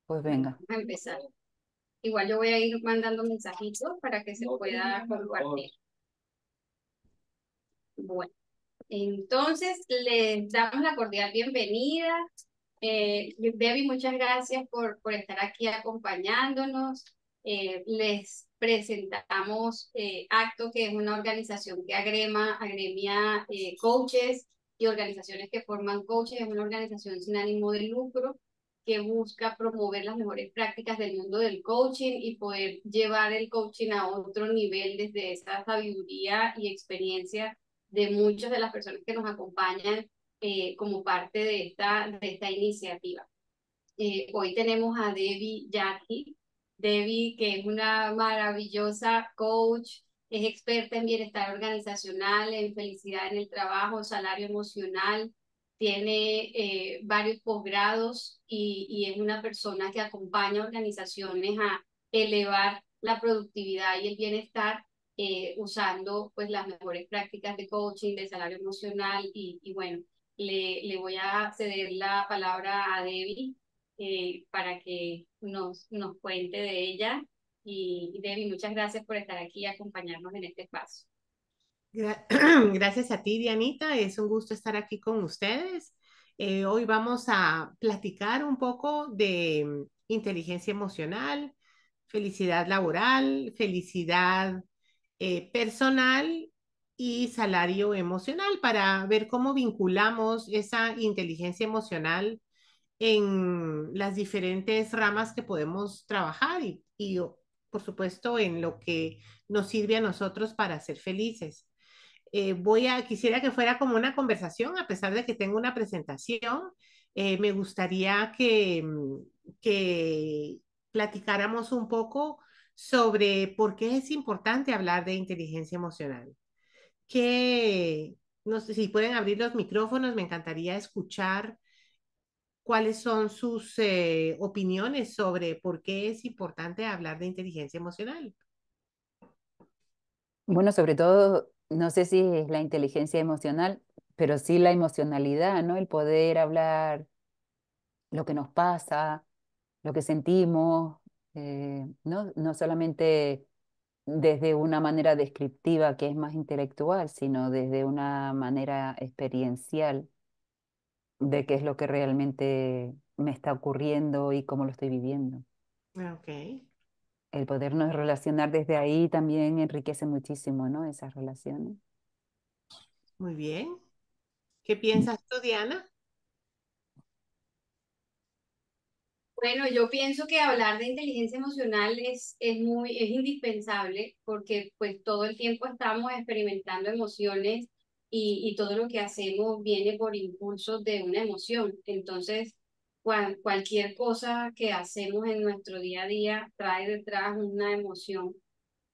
Pues Bueno, venga. vamos a empezar. Igual yo voy a ir mandando mensajitos para que se pueda compartir. Bueno, entonces les damos la cordial bienvenida. Debbie, muchas gracias por estar aquí acompañándonos. Les presentamos Acto, que es una organización que agremia coaches y organizaciones que forman coaches. Es una organización sin ánimo de lucro que busca promover las mejores prácticas del mundo del coaching y poder llevar el coaching a otro nivel desde esa sabiduría y experiencia de muchas de las personas que nos acompañan como parte de esta iniciativa. Hoy tenemos a Debbie Jackie. Debbie, que es una maravillosa coach, es experta en bienestar organizacional, en felicidad en el trabajo, salario emocional, tiene varios posgrados y es una persona que acompaña a organizaciones a elevar la productividad y el bienestar usando pues las mejores prácticas de coaching, de salario emocional y bueno, le voy a ceder la palabra a Debbie para que nos cuente de ella. Y Debbie, muchas gracias por estar aquí y acompañarnos en este espacio. Gra- Gracias a ti, Dianita. Es un gusto estar aquí con ustedes. Hoy vamos a platicar un poco de inteligencia emocional, felicidad laboral, felicidad personal y salario emocional para ver cómo vinculamos esa inteligencia emocional en las diferentes ramas que podemos trabajar y, por supuesto, en lo que nos sirve a nosotros para ser felices. Quisiera que fuera como una conversación, a pesar de que tengo una presentación, me gustaría que platicáramos un poco sobre por qué es importante hablar de inteligencia emocional. Que, no sé si pueden abrir los micrófonos, me encantaría escuchar cuáles son sus opiniones sobre por qué es importante hablar de inteligencia emocional. Bueno, sobre todo, no sé si es la inteligencia emocional, pero sí la emocionalidad, ¿no? El poder hablar lo que nos pasa, lo que sentimos, ¿no? No solamente desde una manera descriptiva que es más intelectual, sino desde una manera experiencial de qué es lo que realmente me está ocurriendo y cómo lo estoy viviendo. Ok, El podernos relacionar desde ahí también enriquece muchísimo, ¿no? Esas relaciones. muy bien. ¿Qué piensas tú, Diana? Bueno, yo pienso que hablar de inteligencia emocional es indispensable porque pues todo el tiempo estamos experimentando emociones y todo lo que hacemos viene por impulsos de una emoción. Entonces, cualquier cosa que hacemos en nuestro día a día trae detrás una emoción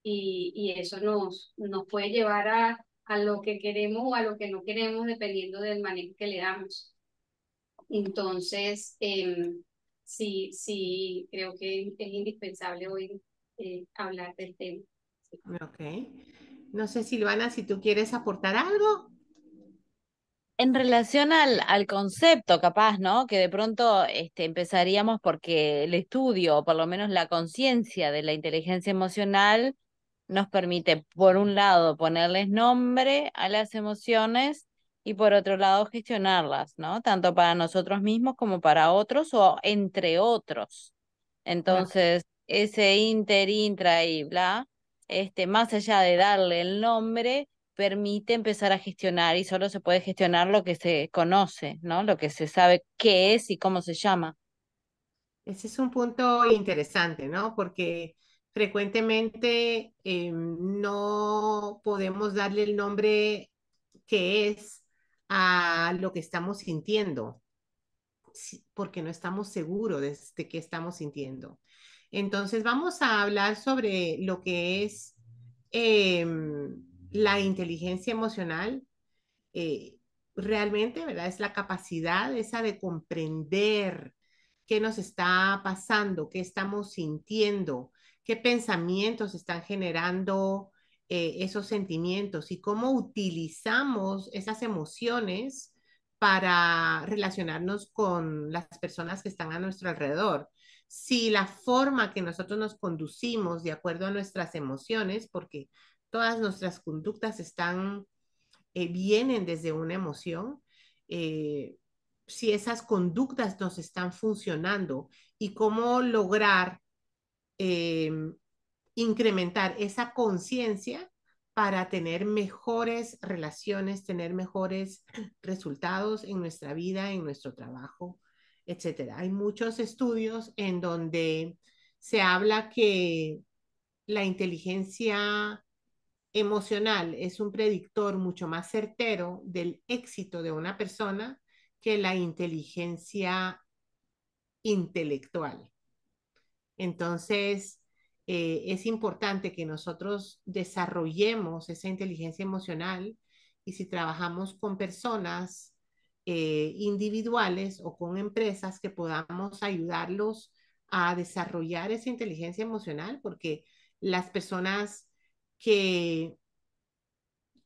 y eso nos puede llevar a lo que queremos o a lo que no queremos dependiendo del manejo que le damos. Entonces, sí, sí, creo que es indispensable hoy hablar del tema. Sí. Ok. No sé, Silvana, si tú quieres aportar algo. En relación al concepto, capaz, ¿no? Que de pronto empezaríamos porque el estudio, o por lo menos la conciencia de la inteligencia emocional, nos permite, por un lado, ponerles nombre a las emociones y por otro lado, gestionarlas, ¿no? Tanto para nosotros mismos como para otros o entre otros. Entonces, ese inter, intra y bla, más allá de darle el nombre, permite empezar a gestionar y solo se puede gestionar lo que se conoce, ¿no? Lo que se sabe qué es y cómo se llama. Ese es un punto interesante, ¿no? Porque frecuentemente no podemos darle el nombre que es a lo que estamos sintiendo, porque no estamos seguros de qué estamos sintiendo. Entonces vamos a hablar sobre lo que es la inteligencia emocional. eh, Realmente, ¿verdad? Es la capacidad esa de comprender qué nos está pasando, qué estamos sintiendo, qué pensamientos están generando esos sentimientos y cómo utilizamos esas emociones para relacionarnos con las personas que están a nuestro alrededor. si la forma que nosotros nos conducimos de acuerdo a nuestras emociones, porque todas nuestras conductas vienen desde una emoción, eh, si esas conductas nos están funcionando y cómo lograr eh, incrementar esa conciencia para tener mejores relaciones, tener mejores resultados en nuestra vida, en nuestro trabajo, etcétera. Hay muchos estudios en donde se habla que la inteligencia emocional es un predictor mucho más certero del éxito de una persona que la inteligencia intelectual. Entonces, es importante que nosotros desarrollemos esa inteligencia emocional y si trabajamos con personas individuales o con empresas, que podamos ayudarlos a desarrollar esa inteligencia emocional, porque las personas que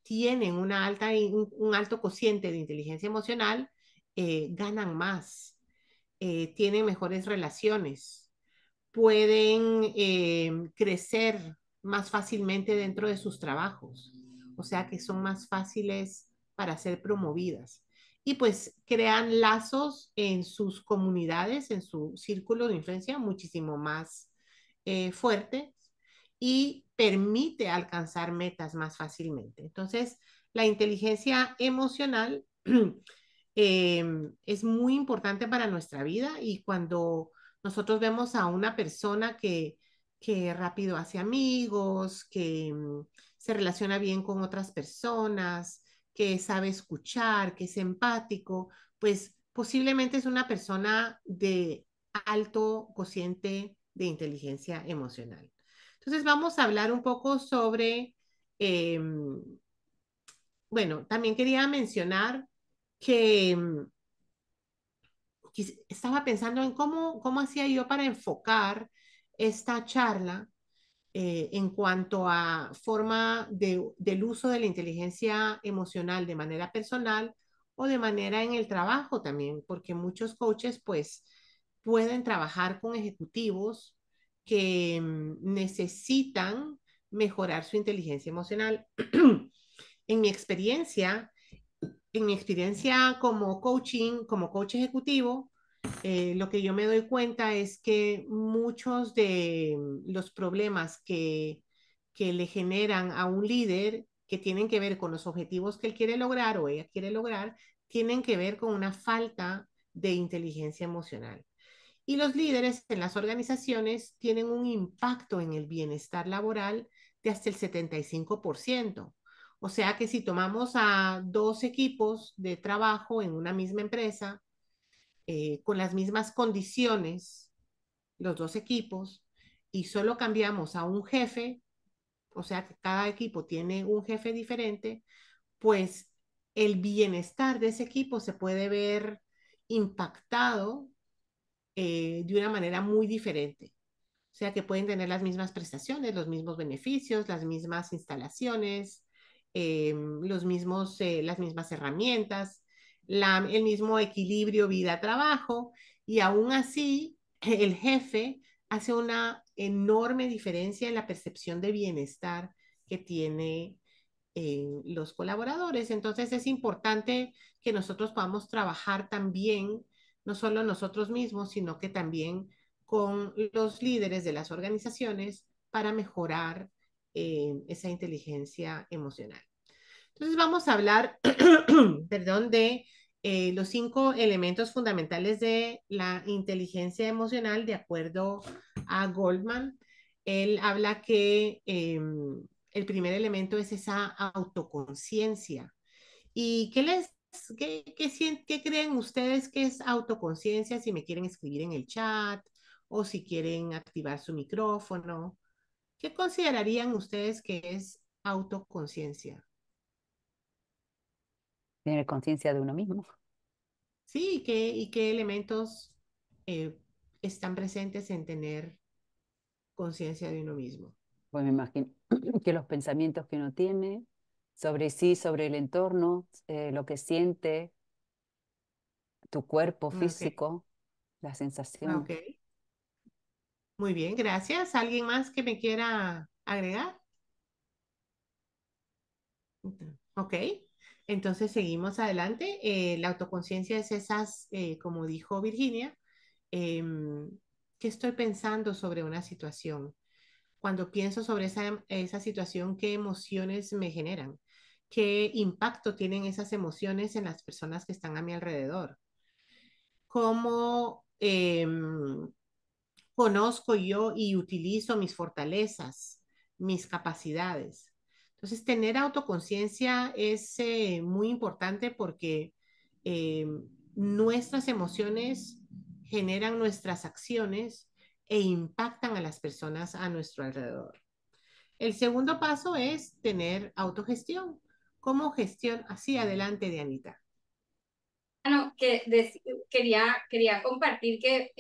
tienen un alto cociente de inteligencia emocional ganan más, tienen mejores relaciones, pueden crecer más fácilmente dentro de sus trabajos, o sea que son más fáciles para ser promovidas. Y pues crean lazos en sus comunidades, en su círculo de influencia muchísimo más fuerte y permite alcanzar metas más fácilmente. Entonces, la inteligencia emocional es muy importante para nuestra vida y cuando nosotros vemos a una persona que rápido hace amigos, que se relaciona bien con otras personas, que sabe escuchar, que es empático, pues posiblemente es una persona de alto cociente de inteligencia emocional. Entonces vamos a hablar un poco sobre, eh, bueno, también quería mencionar que estaba pensando en cómo hacía yo para enfocar esta charla en cuanto a forma del uso de la inteligencia emocional de manera personal o de manera en el trabajo también, porque muchos coaches pues pueden trabajar con ejecutivos que necesitan mejorar su inteligencia emocional. En mi experiencia, como coaching, como coach ejecutivo, lo que yo me doy cuenta es que muchos de los problemas que le generan a un líder que tienen que ver con los objetivos que él quiere lograr o ella quiere lograr, tienen que ver con una falta de inteligencia emocional. Y los líderes en las organizaciones tienen un impacto en el bienestar laboral de hasta el 75%. O sea que si tomamos a dos equipos de trabajo en una misma empresa, con las mismas condiciones, los dos equipos, y solo cambiamos a un jefe, o sea que cada equipo tiene un jefe diferente, pues el bienestar de ese equipo se puede ver impactado de una manera muy diferente. O sea que pueden tener las mismas prestaciones, los mismos beneficios, las mismas instalaciones, las mismas herramientas, el mismo equilibrio vida-trabajo, y aún así el jefe hace una enorme diferencia en la percepción de bienestar que tiene los colaboradores. Entonces es importante que nosotros podamos trabajar también, no solo nosotros mismos, sino que también con los líderes de las organizaciones para mejorar esa inteligencia emocional. Entonces vamos a hablar, perdón, de los 5 elementos fundamentales de la inteligencia emocional de acuerdo a Goldman. Él habla que el primer elemento es esa autoconciencia. ¿Y qué creen ustedes que es autoconciencia? Si me quieren escribir en el chat o si quieren activar su micrófono. ¿Qué considerarían ustedes que es autoconciencia? Tener conciencia de uno mismo. Sí, ¿y qué elementos eh, están presentes en tener conciencia de uno mismo? Pues me imagino que los pensamientos que uno tiene sobre sí, sobre el entorno, lo que siente, tu cuerpo Ok, físico, las ok. sensaciones. Muy bien, gracias. ¿Alguien más que me quiera agregar? Ok, entonces seguimos adelante. La autoconciencia es esas, como dijo Virginia, em, ¿qué estoy pensando sobre una situación? Cuando pienso sobre esa situación, ¿qué emociones me generan? ¿Qué impacto tienen esas emociones en las personas que están a mi alrededor? ¿Cómo conozco yo y utilizo mis fortalezas, mis capacidades? Entonces, tener autoconciencia es muy importante porque eh, nuestras emociones generan nuestras acciones e impactan a las personas a nuestro alrededor. El segundo paso es tener autogestión. ¿Cómo gestión? Así adelante, Dianita. Bueno, quería compartir que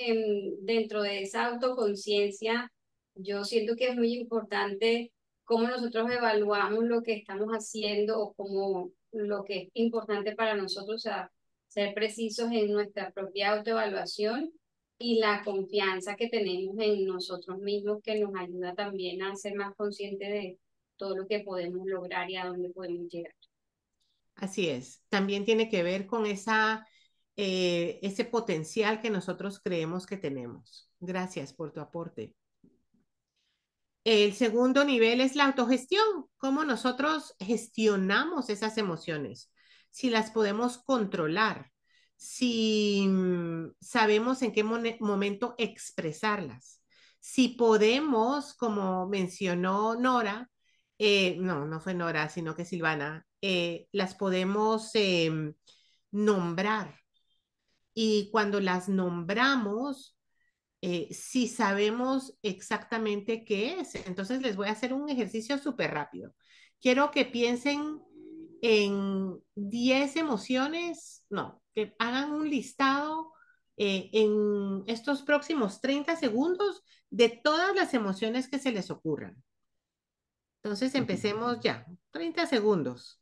dentro de esa autoconciencia, yo siento que es muy importante cómo nosotros evaluamos lo que estamos haciendo o cómo lo que es importante para nosotros, o sea, ser precisos en nuestra propia autoevaluación y la confianza que tenemos en nosotros mismos, que nos ayuda también a ser más conscientes de todo lo que podemos lograr y a dónde podemos llegar. Así es. También tiene que ver con ese potencial que nosotros creemos que tenemos. Gracias por tu aporte. El segundo nivel es la autogestión, cómo nosotros gestionamos esas emociones, si las podemos controlar, si sabemos en qué momento expresarlas, si podemos, como mencionó Nora, no, no fue Nora, sino que Silvana, las podemos nombrar. Y cuando las nombramos, si sabemos exactamente qué es. Entonces les voy a hacer un ejercicio súper rápido. Quiero que piensen en 10 emociones, no, que hagan un listado en estos próximos 30 segundos de todas las emociones que se les ocurran. Entonces empecemos ya, 30 segundos.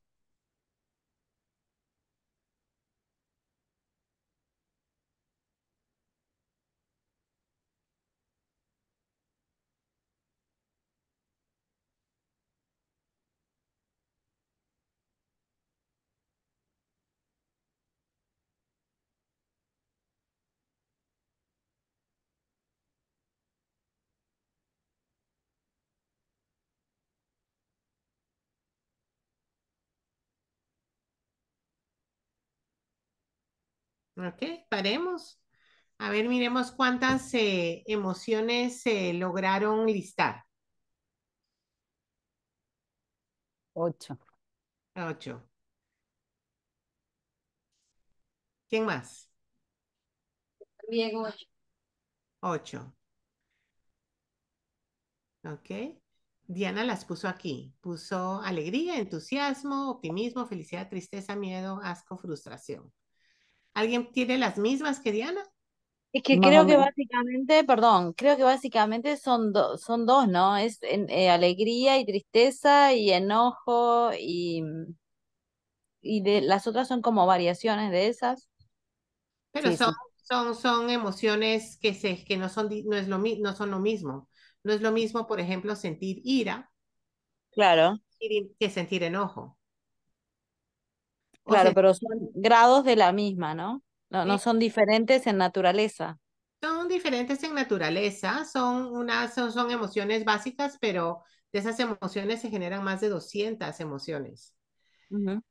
¿Ok? Paremos. A ver, miremos cuántas emociones se lograron listar. 8. 8. ¿Quién más? Bien, 8. ¿Ok? Diana las puso aquí. Puso alegría, entusiasmo, optimismo, felicidad, tristeza, miedo, asco, frustración. ¿Alguien tiene las mismas que Diana? Es que Más o creo que menos. básicamente, perdón, creo que básicamente son dos, ¿no? Es alegría y tristeza y enojo y de las otras son como variaciones de esas. Pero Sí, sí. son emociones que no son, no es no son lo mismo. No es lo mismo, por ejemplo, sentir ira Claro, que sentir enojo. O claro, sea, pero son grados de la misma, ¿no? No, no son diferentes en naturaleza. son diferentes en naturaleza, son emociones básicas, pero de esas emociones se generan más de 200 emociones. Ujú.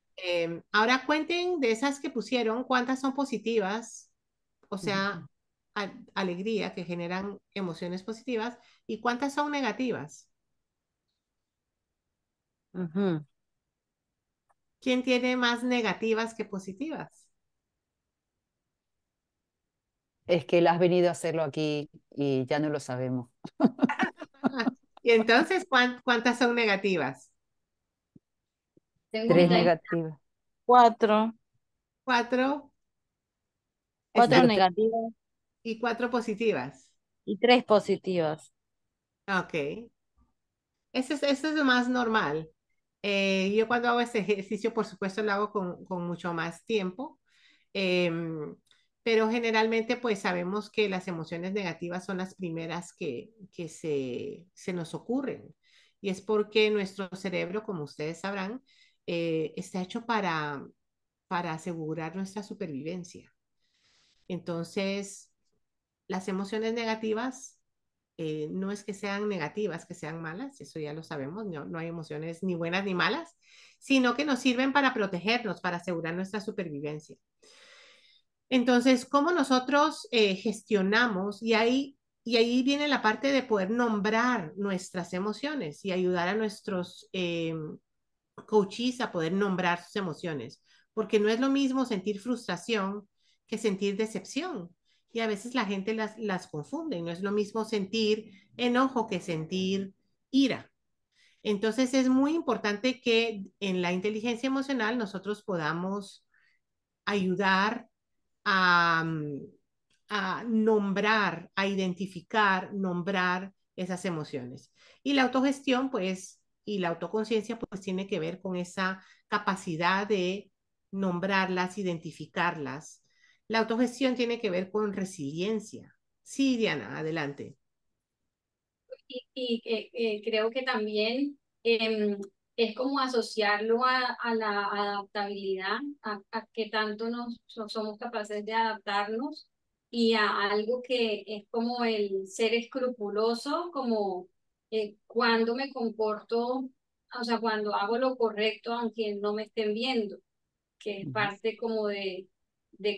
Ahora cuenten de esas que pusieron, cuántas son positivas, o Ujú. sea, alegría, que generan emociones positivas, y cuántas son negativas. Ujú. ¿Quién tiene más negativas que positivas? Es que él has venido a hacerlo aquí y ya no lo sabemos. Y entonces, ¿cuántas son negativas? tengo un 3 tema. negativas. Cuatro, Cuatro, cuatro está, Yo negativas y cuatro positivas. y tres positivas. Ok. Eso es lo más normal. Yo cuando hago este ejercicio, por supuesto, lo hago con mucho más tiempo. Em, pero generalmente pues sabemos que las emociones negativas son las primeras que se nos ocurren. Y es porque nuestro cerebro, como ustedes sabrán, está hecho para asegurar nuestra supervivencia. Entonces, las emociones negativas no es que sean negativas, que sean malas, eso ya lo sabemos, no hay emociones ni buenas ni malas, sino que nos sirven para protegernos, para asegurar nuestra supervivencia. Entonces, ¿cómo nosotros gestionamos? Y ahí viene la parte de poder nombrar nuestras emociones y ayudar a nuestros coaches a poder nombrar sus emociones, porque no es lo mismo sentir frustración que sentir decepción. Y a veces la gente las confunde, no es lo mismo sentir enojo que sentir ira. Entonces es muy importante que en la inteligencia emocional nosotros podamos ayudar a, a nombrar, a identificar, nombrar esas emociones. Y la autogestión, pues, y la autoconciencia, pues, tiene que ver con esa capacidad de nombrarlas, identificarlas. La autogestión tiene que ver con resiliencia. Sí, Diana, adelante. Creo que también es como asociarlo a la adaptabilidad, a que tanto somos capaces de adaptarnos y a algo que es como el ser escrupuloso, como cuando me comporto, o sea, cuando hago lo correcto aunque no me estén viendo, que es Ujú. parte como de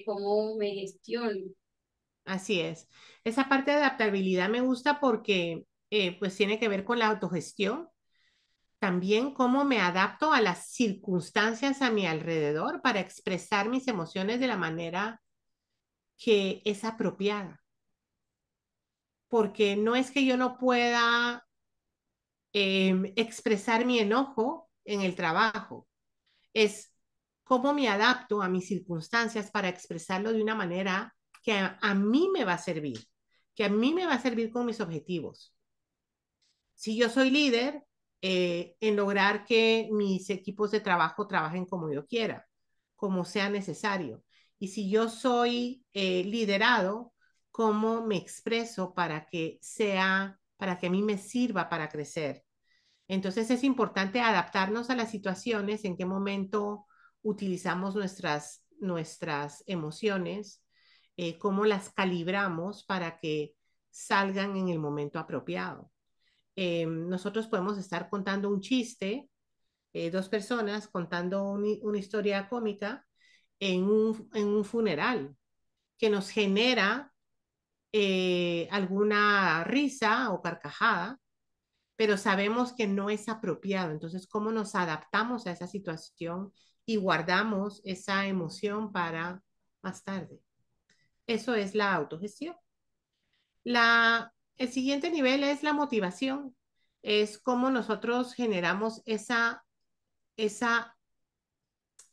cómo me gestiono. Así es. Esa parte de adaptabilidad me gusta porque pues tiene que ver con la autogestión. También cómo me adapto a las circunstancias a mi alrededor para expresar mis emociones de la manera que es apropiada. Porque no es que yo no pueda expresar mi enojo en el trabajo, es cómo me adapto a mis circunstancias para expresarlo de una manera que a mí me va a servir, que a mí me va a servir con mis objetivos. Si yo soy líder, en lograr que mis equipos de trabajo trabajen como yo quiera, como sea necesario. Y si yo soy liderado, cómo me expreso para que sea, para que a mí me sirva para crecer. Entonces es importante adaptarnos a las situaciones, en qué momento utilizamos nuestras emociones, cómo las calibramos para que salgan en el momento apropiado. Nosotros podemos estar contando un chiste, dos personas contando una historia cómica en un funeral que nos genera alguna risa o carcajada, pero sabemos que no es apropiado. Entonces, ¿cómo nos adaptamos a esa situación y guardamos esa emoción para más tarde? Eso es la autogestión. El siguiente nivel es la motivación. Es cómo nosotros generamos esa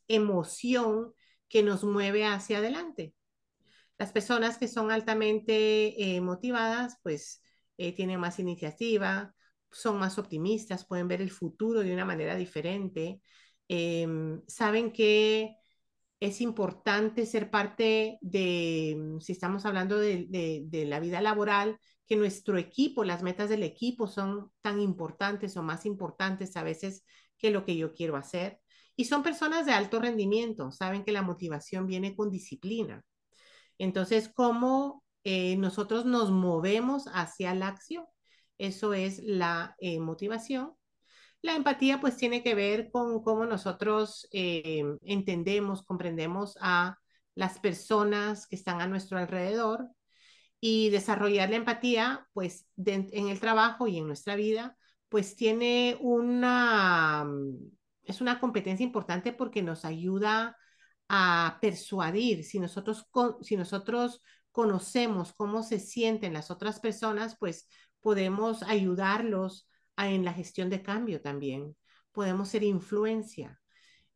emoción que nos mueve hacia adelante. Las personas que son altamente motivadas, pues tienen más iniciativa, son más optimistas, pueden ver el futuro de una manera diferente, saben que es importante ser parte de, si estamos hablando de la vida laboral, que nuestro equipo, las metas del equipo son tan importantes o más importantes a veces que lo que yo quiero hacer. Y son personas de alto rendimiento, saben que la motivación viene con disciplina. Entonces, ¿cómo nosotros nos movemos hacia la acción? Eso es la motivación. La empatía pues tiene que ver con cómo nosotros entendemos, comprendemos a las personas que están a nuestro alrededor y desarrollar la empatía pues en el trabajo y en nuestra vida pues tiene es una competencia importante porque nos ayuda a persuadir. Si nosotros conocemos cómo se sienten las otras personas, pues podemos ayudarlos en la gestión de cambio también. Podemos ser influencia.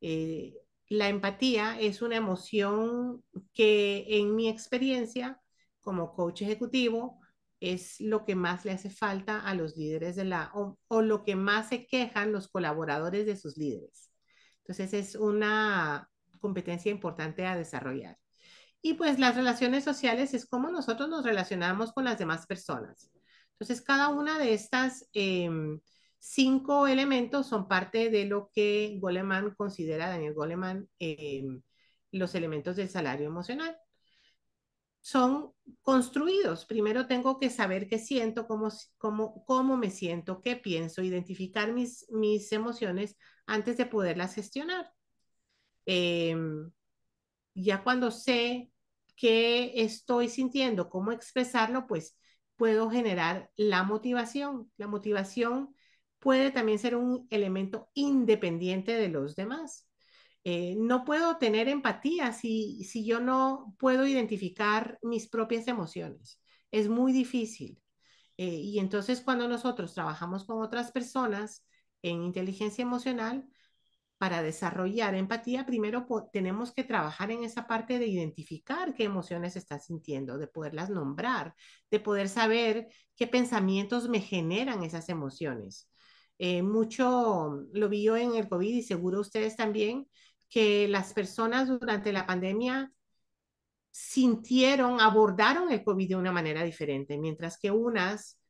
Eh, la empatía es una emoción que en mi experiencia como coach ejecutivo es lo que más le hace falta a los líderes o lo que más se quejan los colaboradores de sus líderes. Entonces es una competencia importante a desarrollar. Y pues las relaciones sociales es cómo nosotros nos relacionamos con las demás personas. Entonces, cada una de estas 5 elementos son parte de lo que Goleman considera, Daniel Goleman, los elementos del salario emocional. Son construidos. Primero tengo que saber qué siento, cómo me siento, qué pienso, identificar mis emociones antes de poderlas gestionar. Em, ya cuando sé qué estoy sintiendo, cómo expresarlo, pues puedo generar la motivación. La motivación puede también ser un elemento independiente de los demás. No puedo tener empatía si yo no puedo identificar mis propias emociones. Es muy difícil. Y entonces cuando nosotros trabajamos con otras personas en inteligencia emocional, para desarrollar empatía, primero tenemos que trabajar en esa parte de identificar qué emociones estás sintiendo, de poderlas nombrar, de poder saber qué pensamientos me generan esas emociones. Mucho lo vi yo en el COVID y seguro ustedes también, que las personas durante la pandemia abordaron el COVID de una manera diferente, mientras que unas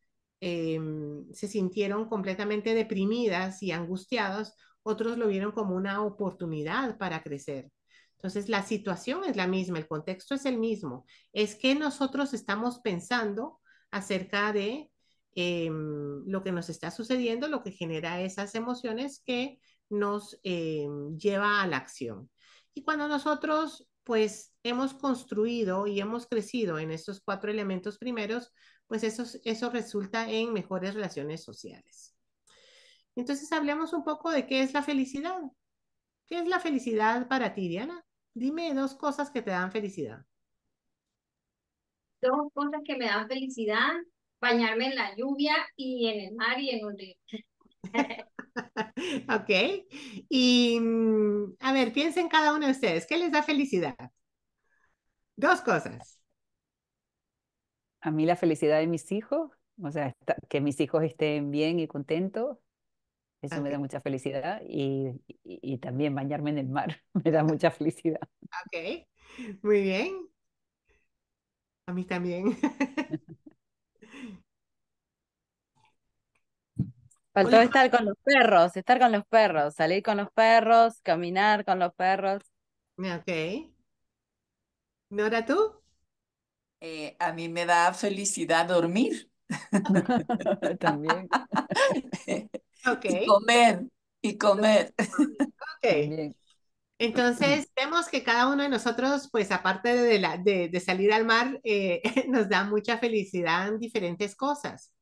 se sintieron completamente deprimidas y angustiadas, otros lo vieron como una oportunidad para crecer. Entonces, la situación es la misma, el contexto es el mismo. Es que nosotros estamos pensando acerca de lo que nos está sucediendo, lo que genera esas emociones que nos lleva a la acción. Y cuando nosotros, pues, hemos construido y hemos crecido en estos 4 elementos primeros, pues eso resulta en mejores relaciones sociales. Entonces, hablemos un poco de qué es la felicidad. ¿Qué es la felicidad para ti, Diana? Dime 2 cosas que te dan felicidad. Dos cosas que me dan felicidad, bañarme en la lluvia y en el mar y en un río. Ok. Y a ver, piensen cada uno de ustedes. ¿Qué les da felicidad? 2 cosas. A mí la felicidad de mis hijos, o sea, que mis hijos estén bien y contentos, eso me Ok, da mucha felicidad y también bañarme en el mar me da mucha felicidad. ok. Muy bien. A mí también. Faltó Oli- estar con los perros, salir con los perros, caminar con los perros. Ok. ¿Nora tú? A mí me da felicidad dormir También, Ok. y comer, y comer. Ok. también. Entonces, vemos que cada uno de nosotros, pues aparte de salir al mar, nos da mucha felicidad en diferentes cosas.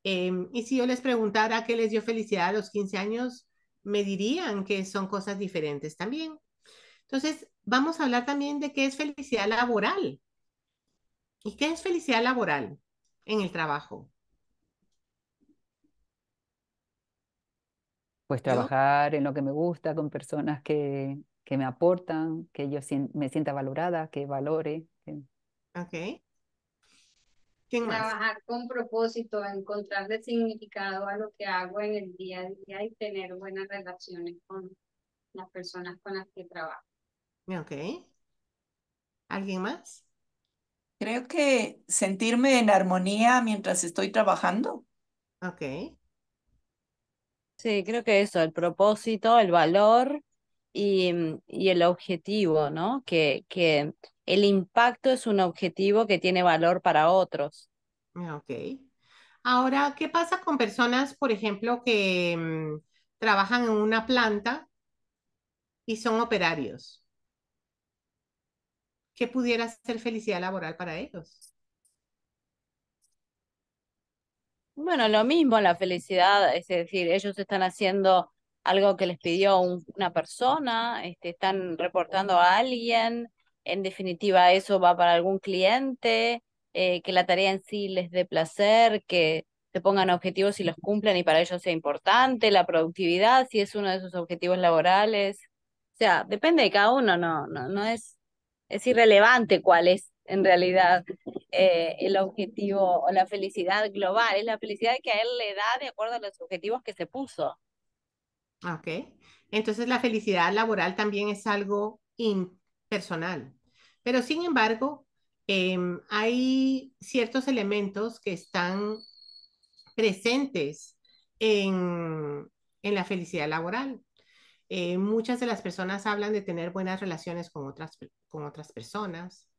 Y si yo les preguntara qué les dio felicidad a los 15 años, me dirían que son cosas diferentes también. Entonces, vamos a hablar también de qué es felicidad laboral. ¿Y qué es felicidad laboral en el trabajo? Pues Yo, trabajar en lo que me gusta, con personas que me aportan, que yo me sienta valorada, que valore. ok. ¿Quién más? Trabajar con propósito, encontrarle significado a lo que hago en el día a día y tener buenas relaciones con las personas con las que trabajo. Ok. ¿Alguien más? Creo que sentirme en armonía mientras estoy trabajando. Ok. Sí, creo que eso, el propósito, el valor y el objetivo, ¿no? Que el impacto es un objetivo que tiene valor para otros. Ok. Ahora, ¿qué pasa con personas, por ejemplo, que trabajan en una planta y son operarios? ¿Qué pudiera ser felicidad laboral para ellos? Bueno, lo mismo la felicidad, es decir, ellos están haciendo algo que les pidió una persona, están reportando a alguien, en definitiva eso va para algún cliente, que la tarea en sí les dé placer, que se pongan objetivos y los cumplan y para ellos sea importante, la productividad, si es uno de sus objetivos laborales. O sea, depende de cada uno, no es irrelevante cuál es en realidad el objetivo o la felicidad global, es la felicidad que a él le da de acuerdo a los objetivos que se puso. Ok. Entonces, la felicidad laboral también es algo impersonal. Pero sin embargo, hay ciertos elementos que están presentes en la felicidad laboral. Muchas de las personas hablan de tener buenas relaciones con otras personas,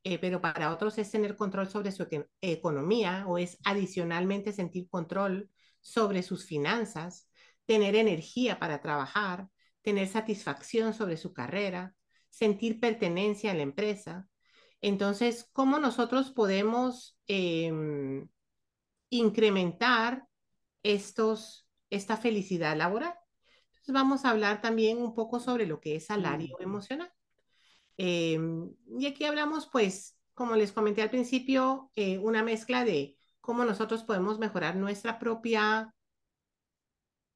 pero para otros es tener control sobre su economía o es adicionalmente sentir control sobre sus finanzas, tener energía para trabajar, tener satisfacción sobre su carrera, sentir pertenencia a la empresa. Entonces, ¿cómo nosotros podemos incrementar esta felicidad laboral? Entonces, vamos a hablar también un poco sobre lo que es salario Mm. emocional. Eh, y aquí hablamos, pues, como les comenté al principio, una mezcla de cómo nosotros podemos mejorar nuestra propia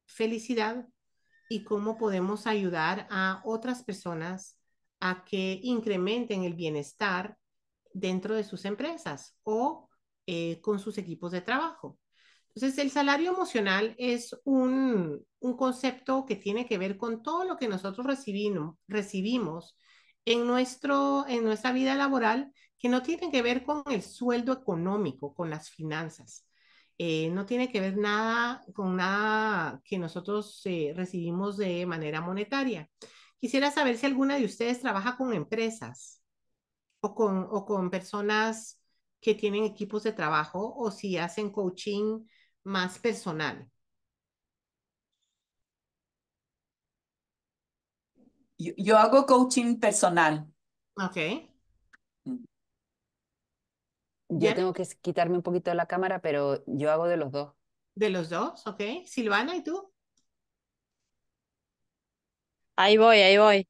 felicidad y cómo podemos ayudar a otras personas a que incrementen el bienestar dentro de sus empresas o con sus equipos de trabajo. Entonces, el salario emocional es un concepto que tiene que ver con todo lo que nosotros recibimos en nuestra vida laboral, que no tiene que ver con el sueldo económico, con las finanzas. No tiene que ver nada con nada que nosotros recibimos de manera monetaria. Quisiera saber si alguna de ustedes trabaja con empresas o con personas que tienen equipos de trabajo o si hacen coaching más personal. Yo hago coaching personal. Ok. Mm. Yo Diana, tengo que quitarme un poquito de la cámara, pero yo hago de los dos. de los dos, ok. Silvana, ¿y tú? Ahí voy, ahí voy.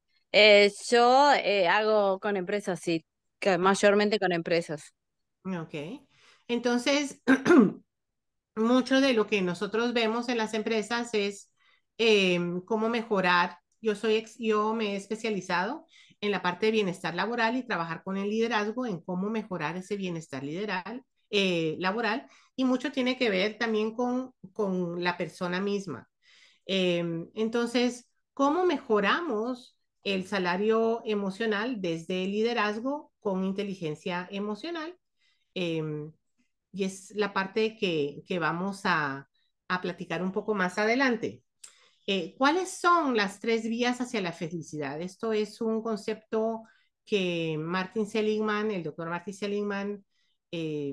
Yo hago con empresas, sí, que mayormente con empresas. Ok. Entonces, mucho de lo que nosotros vemos en las empresas es cómo mejorar. Yo me he especializado en la parte de bienestar laboral y trabajar con el liderazgo en cómo mejorar ese bienestar laboral. Y mucho tiene que ver también con la persona misma. Entonces, ¿cómo mejoramos el salario emocional desde el liderazgo con inteligencia emocional? Em, y es la parte que vamos a platicar un poco más adelante. ¿Cuáles son las tres vías hacia la felicidad? Esto es un concepto que Martin Seligman, el doctor Martin Seligman, eh,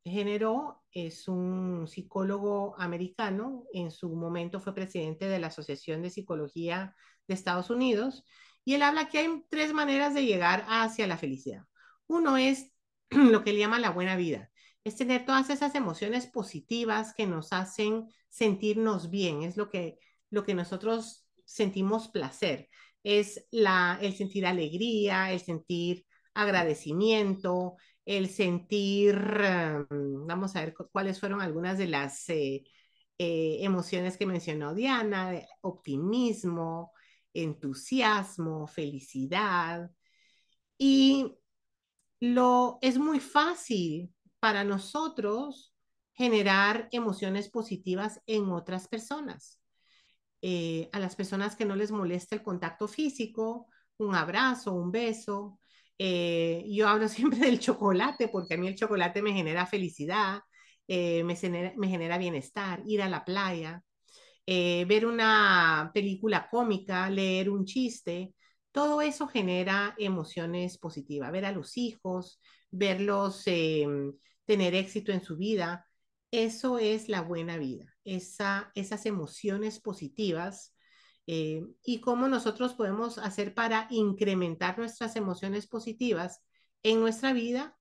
generó. Es un psicólogo americano. En su momento fue presidente de la Asociación de Psicología de Estados Unidos. Y él habla que hay tres maneras de llegar hacia la felicidad. Uno es lo que él llama la buena vida. Es tener todas esas emociones positivas que nos hacen sentirnos bien. Es lo que nosotros sentimos placer. Es el sentir alegría, el sentir agradecimiento, el sentir, vamos a ver cuáles fueron algunas de las emociones que mencionó Diana: optimismo, entusiasmo, felicidad. Y es muy fácil para nosotros generar emociones positivas en otras personas. A las personas que no les molesta el contacto físico, un abrazo, un beso. Yo hablo siempre del chocolate porque a mí el chocolate me genera felicidad, me genera bienestar, ir a la playa, ver una película cómica, leer un chiste, todo eso genera emociones positivas. Ver a los hijos, verlos tener éxito en su vida, eso es la buena vida, esas emociones positivas. Y cómo nosotros podemos hacer para incrementar nuestras emociones positivas en nuestra vida,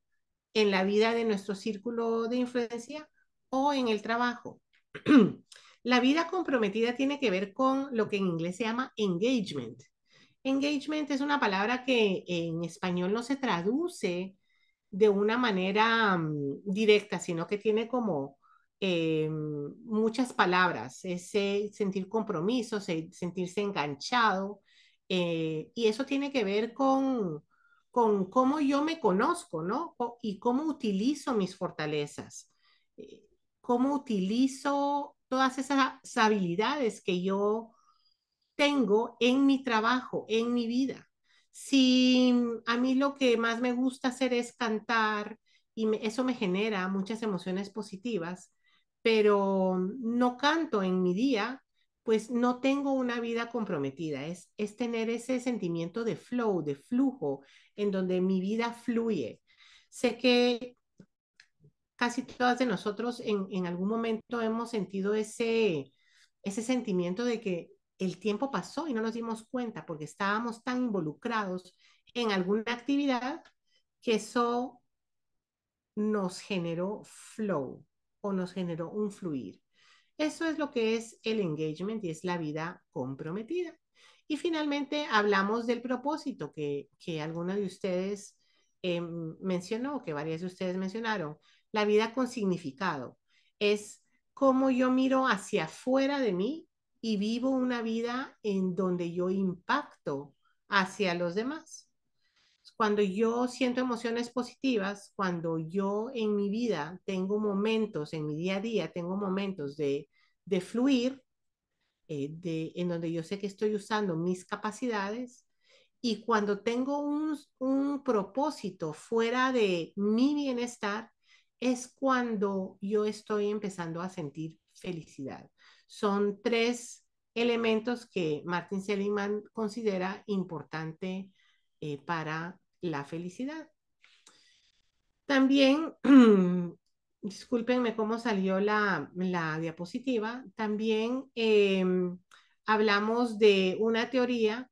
en la vida de nuestro círculo de influencia o en el trabajo. La vida comprometida tiene que ver con lo que en inglés se llama engagement. Engagement es una palabra que en español no se traduce de una manera directa, sino que tiene como muchas palabras. Ese sentir compromiso, sentirse enganchado. Y eso tiene que ver con cómo yo me conozco, ¿no? Y cómo utilizo mis fortalezas. Eh, Cómo utilizo todas esas habilidades que yo tengo en mi trabajo, en mi vida. Si a mí lo que más me gusta hacer es cantar y eso me genera muchas emociones positivas, pero no canto en mi día, pues no tengo una vida comprometida. Es tener ese sentimiento de flow, de flujo, en donde mi vida fluye. Sé que casi todas de nosotros en algún momento hemos sentido ese sentimiento de que el tiempo pasó y no nos dimos cuenta porque estábamos tan involucrados en alguna actividad que eso nos generó flow o nos generó un fluir. Eso es lo que es el engagement y es la vida comprometida. Y finalmente hablamos del propósito que alguno de ustedes mencionó, que varias de ustedes mencionaron. La vida con significado es cómo yo miro hacia afuera de mí y vivo una vida en donde yo impacto hacia los demás. Cuando yo siento emociones positivas, cuando yo en mi vida tengo momentos, en mi día a día, tengo momentos de fluir, en donde yo sé que estoy usando mis capacidades y cuando tengo un propósito fuera de mi bienestar, es cuando yo estoy empezando a sentir felicidad. Son tres elementos que Martin Seligman considera importante para la felicidad. También, discúlpenme cómo salió la diapositiva, también hablamos de una teoría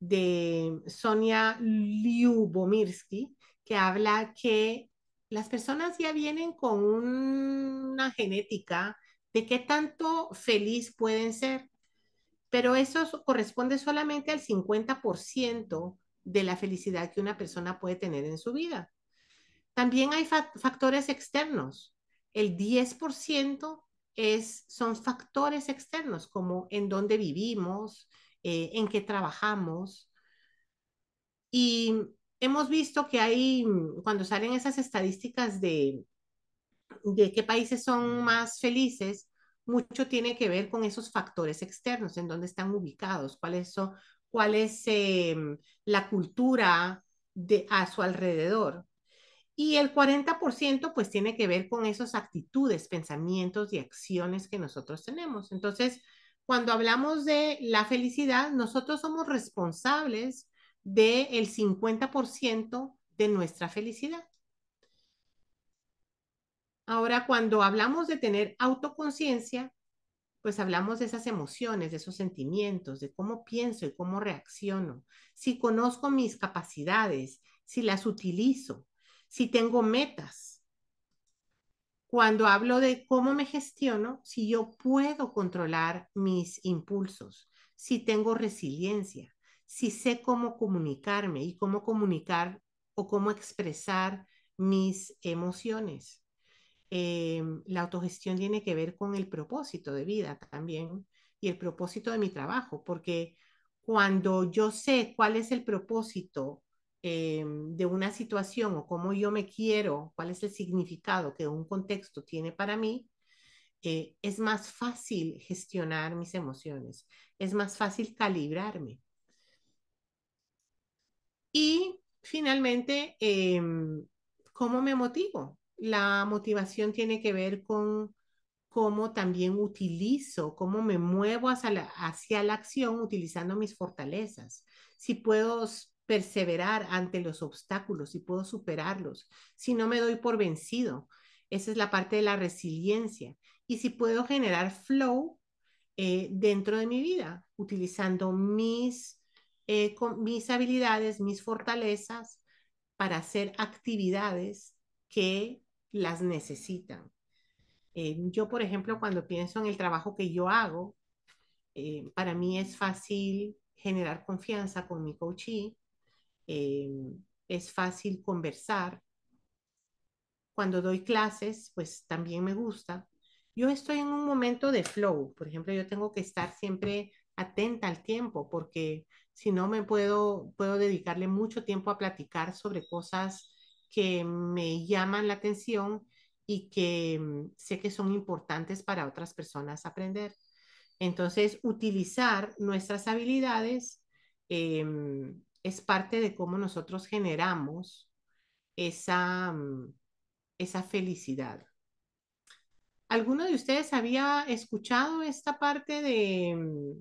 de Sonia Lyubomirsky que habla que las personas ya vienen con una genética de qué tanto feliz pueden ser, pero eso corresponde solamente al 50% de la felicidad que una persona puede tener en su vida. También hay factores externos. El 10% son factores externos, como en dónde vivimos, en qué trabajamos. Y hemos visto que hay, cuando salen esas estadísticas de qué países son más felices, mucho tiene que ver con esos factores externos, en dónde están ubicados, cuál es la cultura a su alrededor. Y el 40% pues tiene que ver con esas actitudes, pensamientos y acciones que nosotros tenemos. Entonces, cuando hablamos de la felicidad, nosotros somos responsables del 50% de nuestra felicidad. Ahora, cuando hablamos de tener autoconciencia, pues hablamos de esas emociones, de esos sentimientos, de cómo pienso y cómo reacciono, si conozco mis capacidades, si las utilizo, si tengo metas. Cuando hablo de cómo me gestiono, si yo puedo controlar mis impulsos, si tengo resiliencia, si sé cómo comunicarme y cómo comunicar o cómo expresar mis emociones. La autogestión tiene que ver con el propósito de vida también y el propósito de mi trabajo, porque cuando yo sé cuál es el propósito de una situación o cómo yo me quiero, cuál es el significado que un contexto tiene para mí, es más fácil gestionar mis emociones, es más fácil calibrarme. Y finalmente, ¿cómo me motivo? La motivación tiene que ver con cómo también utilizo, cómo me muevo hacia la acción utilizando mis fortalezas. Si puedo perseverar ante los obstáculos, si puedo superarlos, si no me doy por vencido. Esa es la parte de la resiliencia. Y si puedo generar flow dentro de mi vida, utilizando mis habilidades, mis fortalezas para hacer actividades que las necesitan. Yo, por ejemplo, cuando pienso en el trabajo que yo hago, para mí es fácil generar confianza con mi coachee, eh, es fácil conversar. Cuando doy clases, pues también me gusta. Yo estoy en un momento de flow, por ejemplo, yo tengo que estar siempre atenta al tiempo porque si no puedo dedicarle mucho tiempo a platicar sobre cosas que me llaman la atención y que sé que son importantes para otras personas aprender. Entonces, utilizar nuestras habilidades es parte de cómo nosotros generamos esa, esa felicidad. ¿Alguno de ustedes había escuchado esta parte de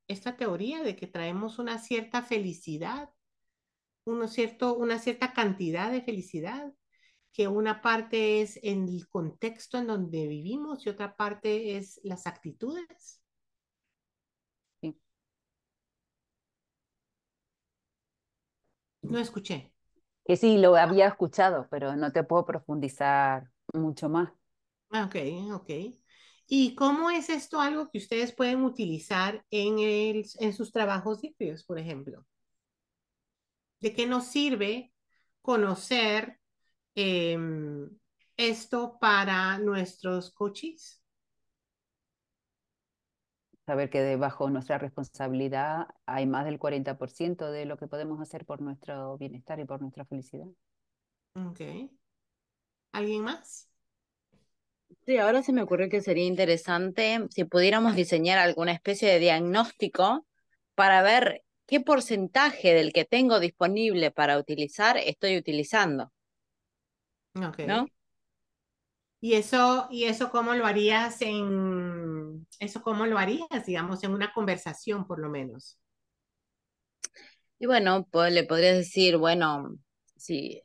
esta teoría de que traemos una cierta felicidad, una cierta cantidad de felicidad, que una parte es en el contexto en donde vivimos y otra parte es las actitudes? Sí. No escuché. Que sí, lo había escuchado, pero no te puedo profundizar mucho más. Ah, ok, ok. ¿Y cómo es esto algo que ustedes pueden utilizar en sus trabajos diarios, por ejemplo? ¿De qué nos sirve conocer em, esto para nuestros coaches? Saber que debajo nuestra responsabilidad hay más del 40% de lo que podemos hacer por nuestro bienestar y por nuestra felicidad. Ok. ¿Alguien más? Sí, ahora se me ocurrió que sería interesante si pudiéramos diseñar alguna especie de diagnóstico para ver qué porcentaje del que tengo disponible para utilizar estoy utilizando, Ok. ¿no? Y eso cómo lo harías eso cómo lo harías, digamos, en una conversación por lo menos? Y bueno, pues le podrías decir, bueno, sí,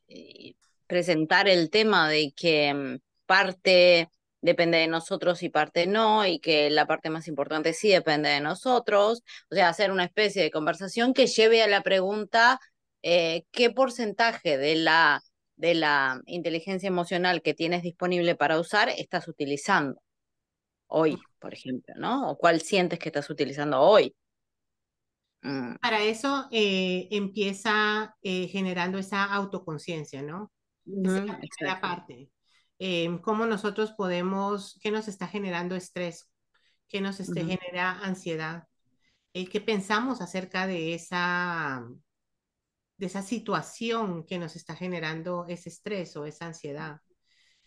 presentar el tema de que parte depende de nosotros y parte no, y que la parte más importante sí depende de nosotros. O sea, hacer una especie de conversación que lleve a la pregunta, ¿qué porcentaje de la inteligencia emocional que tienes disponible para usar estás utilizando hoy, por ejemplo, ¿no? O cuál sientes que estás utilizando hoy. Mm, Para eso empieza generando esa autoconciencia, ¿no? Esa es ujú, la primera exacto. parte. Cómo nosotros podemos, qué nos está generando estrés, qué nos Ujú. genera ansiedad, qué pensamos acerca de esa situación que nos está generando ese estrés o esa ansiedad,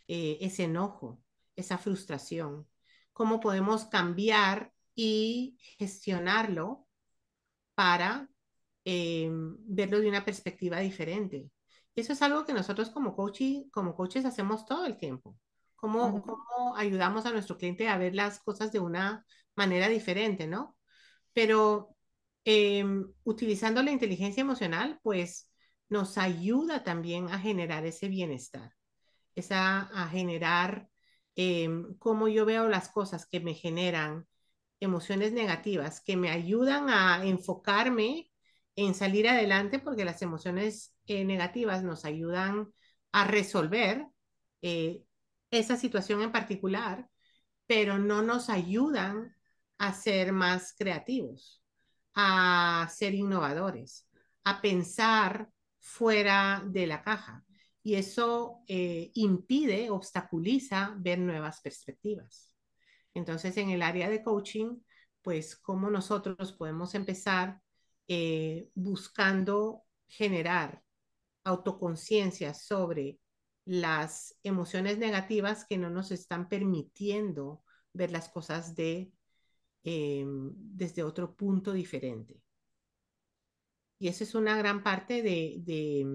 ese enojo, esa frustración. Cómo podemos cambiar y gestionarlo para verlo de una perspectiva diferente. Eso es algo que nosotros como coaches hacemos todo el tiempo. Ujú. Cómo ayudamos a nuestro cliente a ver las cosas de una manera diferente, ¿no? Pero utilizando la inteligencia emocional, pues nos ayuda también a generar ese bienestar, a generar cómo yo veo las cosas que me generan emociones negativas, que me ayudan a enfocarme en salir adelante, porque las emociones negativas nos ayudan a resolver eh, esa situación en particular, pero no nos ayudan a ser más creativos, a ser innovadores, a pensar fuera de la caja. Y eso impide, obstaculiza ver nuevas perspectivas. Entonces, en el área de coaching, pues, cómo nosotros podemos empezar buscando generar autoconciencia sobre las emociones negativas que no nos están permitiendo ver las cosas desde otro punto diferente. Y eso es una gran parte de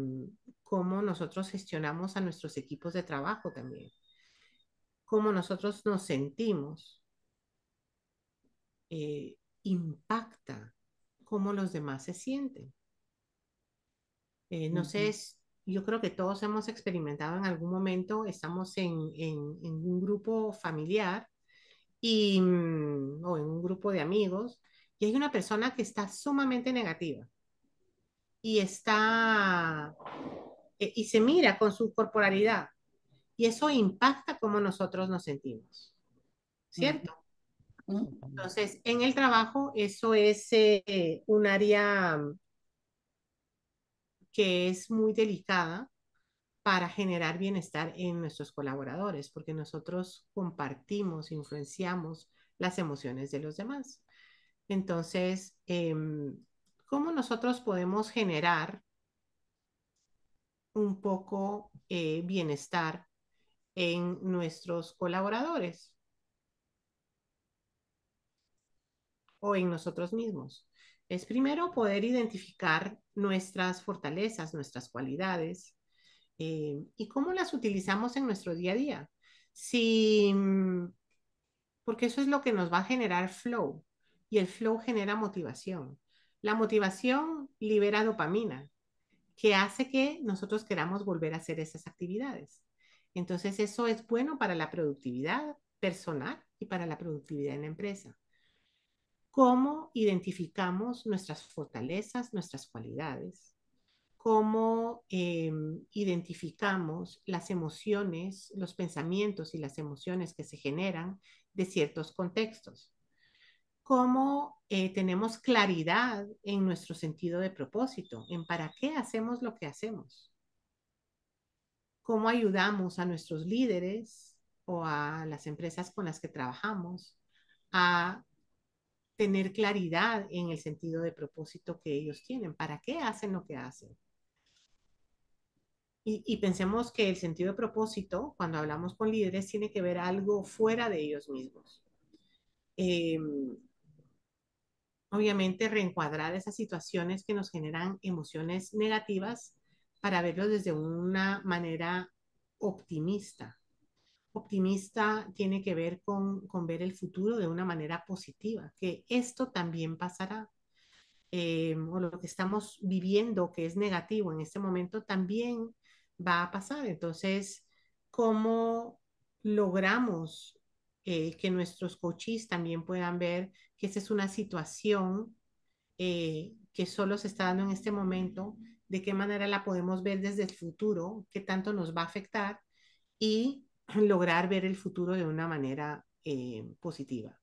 cómo nosotros gestionamos a nuestros equipos de trabajo también, cómo nosotros nos sentimos, impacta cómo los demás se sienten. No sé, Ujú. yo creo que todos hemos experimentado en algún momento, estamos en un grupo familiar o en un grupo de amigos y hay una persona que está sumamente negativa y y se mira con su corporalidad y eso impacta cómo nosotros nos sentimos, Ujú. ¿cierto? Ujú. Entonces, en el trabajo, eso es un área que es muy delicada para generar bienestar en nuestros colaboradores, porque nosotros compartimos, influenciamos las emociones de los demás. Entonces, ¿cómo nosotros podemos generar un poco bienestar en nuestros colaboradores o en nosotros mismos? Es primero poder identificar nuestras fortalezas, nuestras cualidades y cómo las utilizamos en nuestro día a día. Si, porque eso es lo que nos va a generar flow y el flow genera motivación. La motivación libera dopamina, que hace que nosotros queramos volver a hacer esas actividades. Entonces, eso es bueno para la productividad personal y para la productividad en la empresa. ¿Cómo identificamos nuestras fortalezas, nuestras cualidades? ¿Cómo identificamos las emociones, los pensamientos y las emociones que se generan de ciertos contextos? ¿Cómo tenemos claridad en nuestro sentido de propósito, en para qué hacemos lo que hacemos? ¿Cómo ayudamos a nuestros líderes o a las empresas con las que trabajamos a tener claridad en el sentido de propósito que ellos tienen? ¿Para qué hacen lo que hacen? Y pensemos que el sentido de propósito, cuando hablamos con líderes, tiene que ver algo fuera de ellos mismos. Eh, Obviamente, reencuadrar esas situaciones que nos generan emociones negativas para verlo desde una manera optimista. Optimista tiene que ver con ver el futuro de una manera positiva, que esto también pasará. O lo que estamos viviendo que es negativo en este momento también va a pasar. Entonces, ¿cómo logramos que nuestros coaches también puedan ver que esta es una situación que solo se está dando en este momento? ¿De qué manera la podemos ver desde el futuro? ¿Qué tanto nos va a afectar? Y lograr ver el futuro de una manera positiva.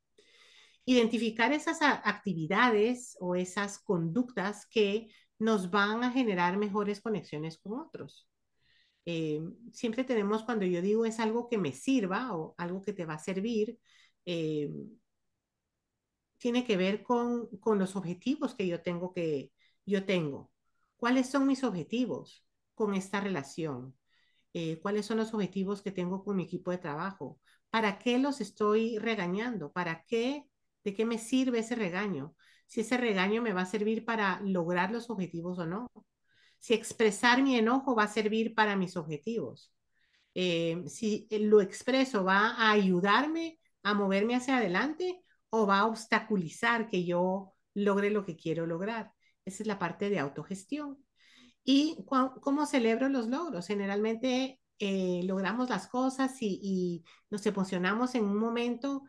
Identificar esas actividades o esas conductas que nos van a generar mejores conexiones con otros. Siempre tenemos, cuando yo digo es algo que me sirva o algo que te va a servir, eh, tiene que ver con los objetivos que yo tengo. ¿Cuáles son mis objetivos con esta relación? ¿Cuáles son los objetivos que tengo con mi equipo de trabajo? ¿Para qué los estoy regañando? ¿Para qué? ¿De qué me sirve ese regaño? Si ese regaño me va a servir para lograr los objetivos o no. Si expresar mi enojo va a servir para mis objetivos. Si lo expreso va a ayudarme a moverme hacia adelante o va a obstaculizar que yo logre lo que quiero lograr. Esa es la parte de autogestión. ¿Y cómo celebro los logros? Generalmente logramos las cosas y nos emocionamos en un momento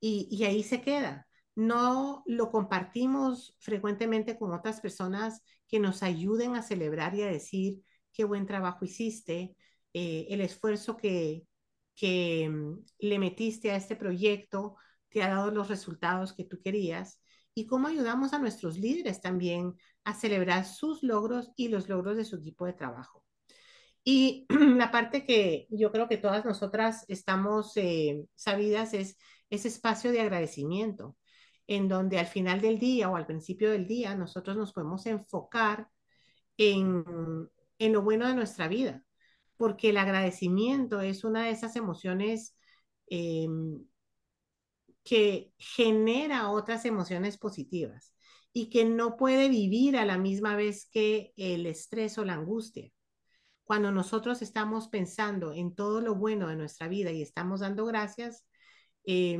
y ahí se queda. No lo compartimos frecuentemente con otras personas que nos ayuden a celebrar y a decir qué buen trabajo hiciste, el esfuerzo que le metiste a este proyecto te ha dado los resultados que tú querías y cómo ayudamos a nuestros líderes también a celebrar sus logros y los logros de su equipo de trabajo. Y la parte que yo creo que todas nosotras estamos sabidas es ese espacio de agradecimiento, en donde al final del día o al principio del día nosotros nos podemos enfocar en, en lo bueno de nuestra vida, porque el agradecimiento es una de esas emociones eh, que genera otras emociones positivas y que no puede vivir a la misma vez que el estrés o la angustia. Cuando nosotros estamos pensando en todo lo bueno de nuestra vida y estamos dando gracias, eh,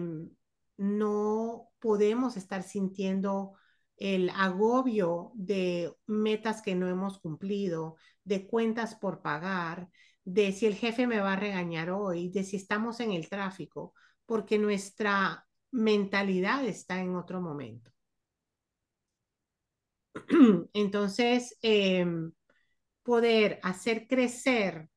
no podemos estar sintiendo el agobio de metas que no hemos cumplido, de cuentas por pagar, de si el jefe me va a regañar hoy, de si estamos en el tráfico, porque nuestra mentalidad está en otro momento. Entonces, poder hacer crecer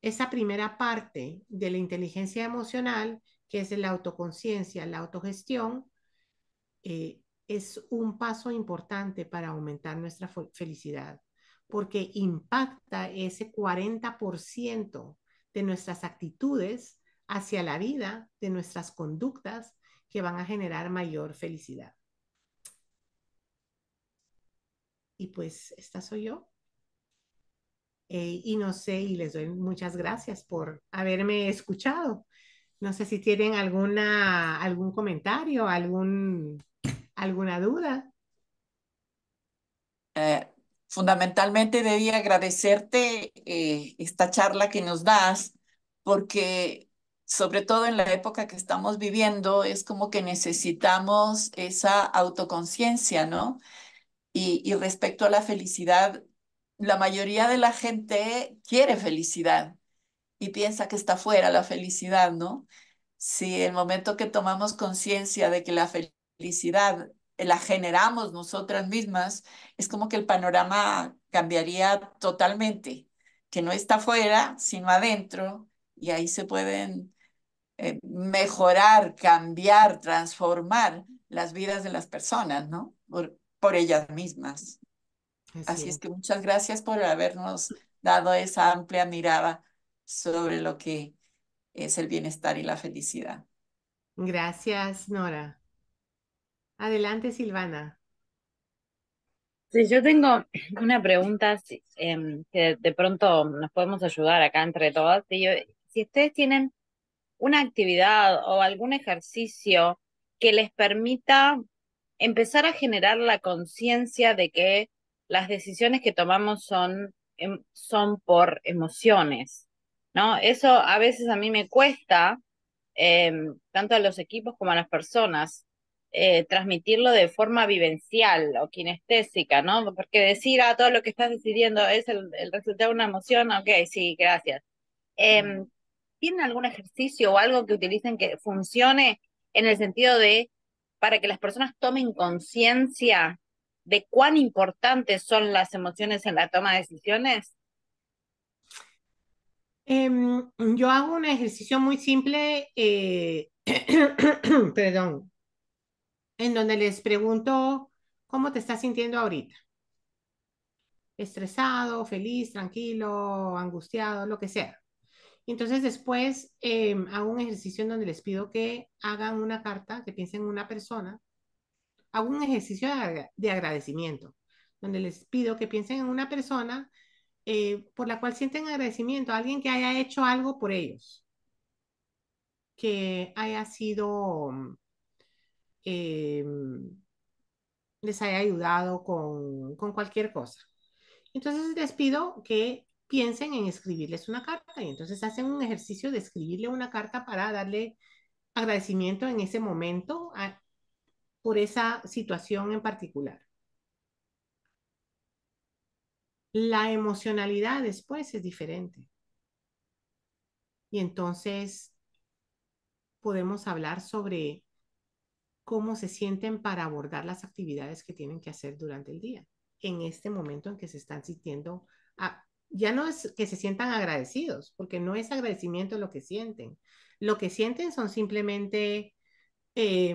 esa primera parte de la inteligencia emocional, que es la autoconciencia, la autogestión, es un paso importante para aumentar nuestra felicidad, porque impacta ese 40% de nuestras actitudes hacia la vida, de nuestras conductas que van a generar mayor felicidad. Y pues esta soy yo. Y no sé, y les doy muchas gracias por haberme escuchado. No sé si tienen algún comentario, alguna duda. Eh, Fundamentalmente debí agradecerte esta charla que nos das, porque sobre todo en la época que estamos viviendo, es como que necesitamos esa autoconciencia, ¿no? Y respecto a la felicidad, la mayoría de la gente quiere felicidad y piensa que está fuera la felicidad, ¿no? Si el momento que tomamos conciencia de que la felicidad la generamos nosotras mismas, es como que el panorama cambiaría totalmente, que no está fuera, sino adentro, y ahí se pueden mejorar, cambiar, transformar las vidas de las personas, ¿no? Por ellas mismas. Así Así es. es que muchas gracias por habernos dado esa amplia mirada sobre lo que es el bienestar y la felicidad. Gracias, Nora. Adelante, Silvana. Sí, yo tengo una pregunta que de pronto nos podemos ayudar acá entre todas. Si ustedes tienen una actividad o algún ejercicio que les permita empezar a generar la conciencia de que las decisiones que tomamos son por emociones, ¿no? Eso a veces a mí me cuesta, tanto a los equipos como a las personas, transmitirlo de forma vivencial o kinestésica, ¿no? Porque decir, todo lo que estás decidiendo es el resultado de una emoción, ok, sí, gracias. ¿Tienen algún ejercicio o algo que utilicen que funcione en el sentido de para que las personas tomen conciencia de cuán importantes son las emociones en la toma de decisiones? Yo hago un ejercicio muy simple, perdón, en donde les pregunto cómo te estás sintiendo ahorita. Estresado, feliz, tranquilo, angustiado, lo que sea. Y entonces después hago un ejercicio en donde les pido que hagan una carta, que piensen en una persona. Hago un ejercicio de agradecimiento, donde les pido que piensen en una persona por la cual sienten agradecimiento, alguien que haya hecho algo por ellos, que haya sido, eh, les haya ayudado con cualquier cosa. Entonces les pido que piensen en escribirles una carta y entonces hacen un ejercicio de escribirle una carta para darle agradecimiento en ese momento por esa situación en particular. La emocionalidad después es diferente y entonces podemos hablar sobre cómo se sienten para abordar las actividades que tienen que hacer durante el día, en este momento en que se están sintiendo, ya no es que se sientan agradecidos, porque no es agradecimiento lo que sienten. Lo que sienten son simplemente, eh,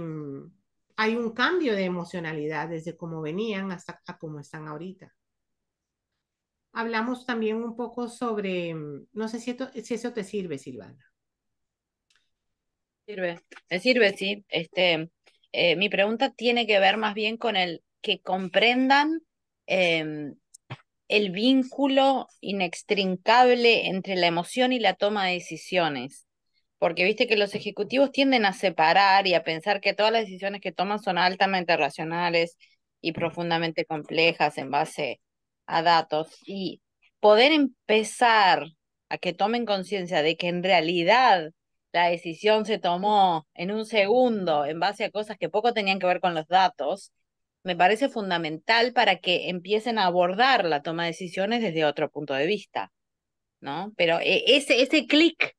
hay un cambio de emocionalidad desde cómo venían hasta a cómo están ahorita. Hablamos también un poco sobre, no sé si eso te sirve, Silvana. Sirve, me sirve, sí. Mi pregunta tiene que ver más bien con el que comprendan em, el vínculo inextrincable entre la emoción y la toma de decisiones. Porque viste que los ejecutivos tienden a separar y a pensar que todas las decisiones que toman son altamente racionales y profundamente complejas en base a datos. Y poder empezar a que tomen conciencia de que en realidad la decisión se tomó en un segundo en base a cosas que poco tenían que ver con los datos, me parece fundamental para que empiecen a abordar la toma de decisiones desde otro punto de vista, ¿no? Pero ese clic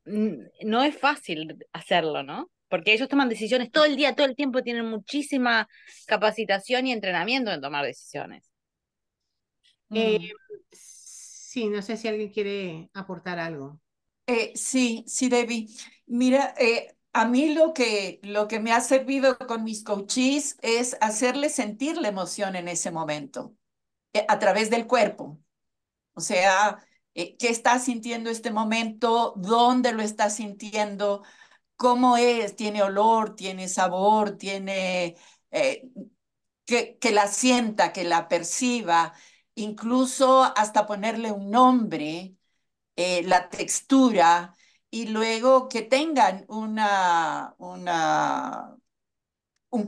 no es fácil hacerlo, ¿no? Porque ellos toman decisiones todo el día, todo el tiempo, tienen muchísima capacitación y entrenamiento en tomar decisiones. Eh, Mm. sí, no sé si alguien quiere aportar algo. Sí, sí, Debbie. Mira, a mí lo que me ha servido con mis coaches es hacerles sentir la emoción en ese momento, a través del cuerpo. O sea, ¿qué está sintiendo este momento? ¿Dónde lo está sintiendo? ¿Cómo es? ¿Tiene olor? ¿Tiene sabor? ¿Tiene eh, que la sienta, que la perciba? Incluso hasta ponerle un nombre, la textura, y luego que tengan un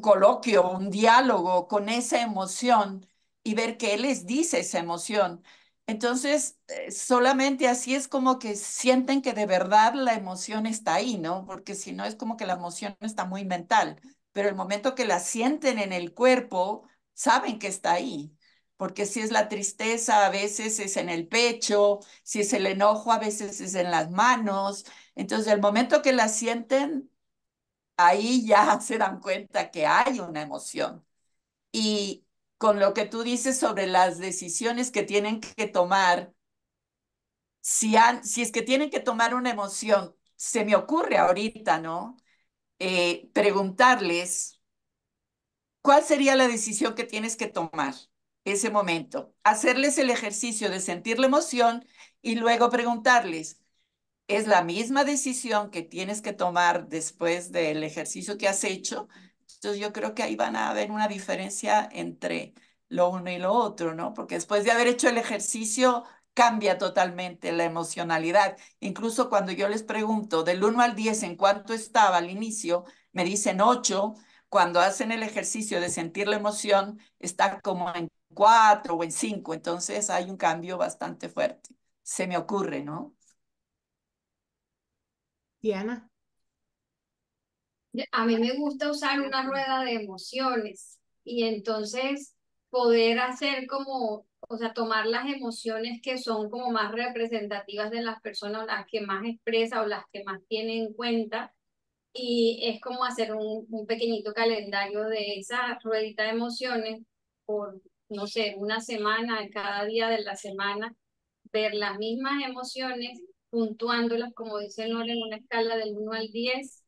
coloquio, un diálogo con esa emoción y ver qué les dice esa emoción. Entonces, solamente así es como que sienten que de verdad la emoción está ahí, ¿no? Porque si no es como que la emoción está muy mental, pero el momento que la sienten en el cuerpo, saben que está ahí. Porque si es la tristeza, a veces es en el pecho, si es el enojo, a veces es en las manos. Entonces, el momento que la sienten, ahí ya se dan cuenta que hay una emoción. Y con lo que tú dices sobre las decisiones que tienen que tomar, si es que tienen que tomar una emoción, se me ocurre ahorita, ¿no? Preguntarles, ¿cuál sería la decisión que tienes que tomar ese momento? Hacerles el ejercicio de sentir la emoción y luego preguntarles, es la misma decisión que tienes que tomar después del ejercicio que has hecho. Entonces yo creo que ahí van a haber una diferencia entre lo uno y lo otro, ¿no? Porque después de haber hecho el ejercicio cambia totalmente la emocionalidad. Incluso cuando yo les pregunto del 1 al 10 en cuánto estaba al inicio, me dicen 8. Cuando hacen el ejercicio de sentir la emoción, está como en 4 o en 5. Entonces hay un cambio bastante fuerte. Se me ocurre, ¿no? Diana. A mí me gusta usar una rueda de emociones y entonces poder hacer como, o sea, tomar las emociones que son como más representativas de las personas, o las que más expresa o las que más tiene en cuenta. Y es como hacer un pequeñito calendario de esa ruedita de emociones por, no sé, una semana, cada día de la semana, ver las mismas emociones, puntuándolas, como dice Lore, en una escala del 1 al 10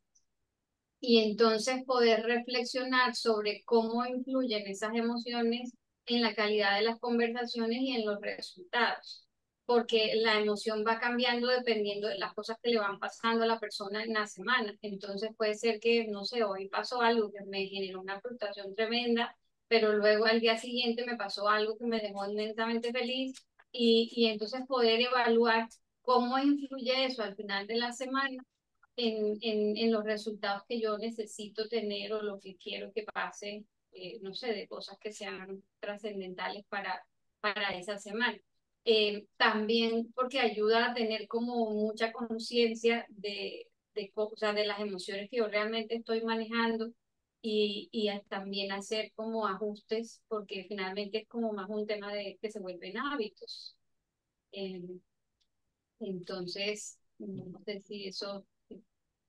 y entonces poder reflexionar sobre cómo influyen esas emociones en la calidad de las conversaciones y en los resultados, porque la emoción va cambiando dependiendo de las cosas que le van pasando a la persona en la semana. Entonces puede ser que, no sé, hoy pasó algo que me generó una frustración tremenda, pero luego al día siguiente me pasó algo que me dejó inmensamente feliz y entonces poder evaluar cómo influye eso al final de la semana en los resultados que yo necesito tener o lo que quiero que pase, no sé, de cosas que sean trascendentales para esa semana. También porque ayuda a tener como mucha conciencia o sea, de las emociones que yo realmente estoy manejando y también hacer como ajustes, porque finalmente es como más un tema de que se vuelven hábitos. Eh, entonces, no sé si eso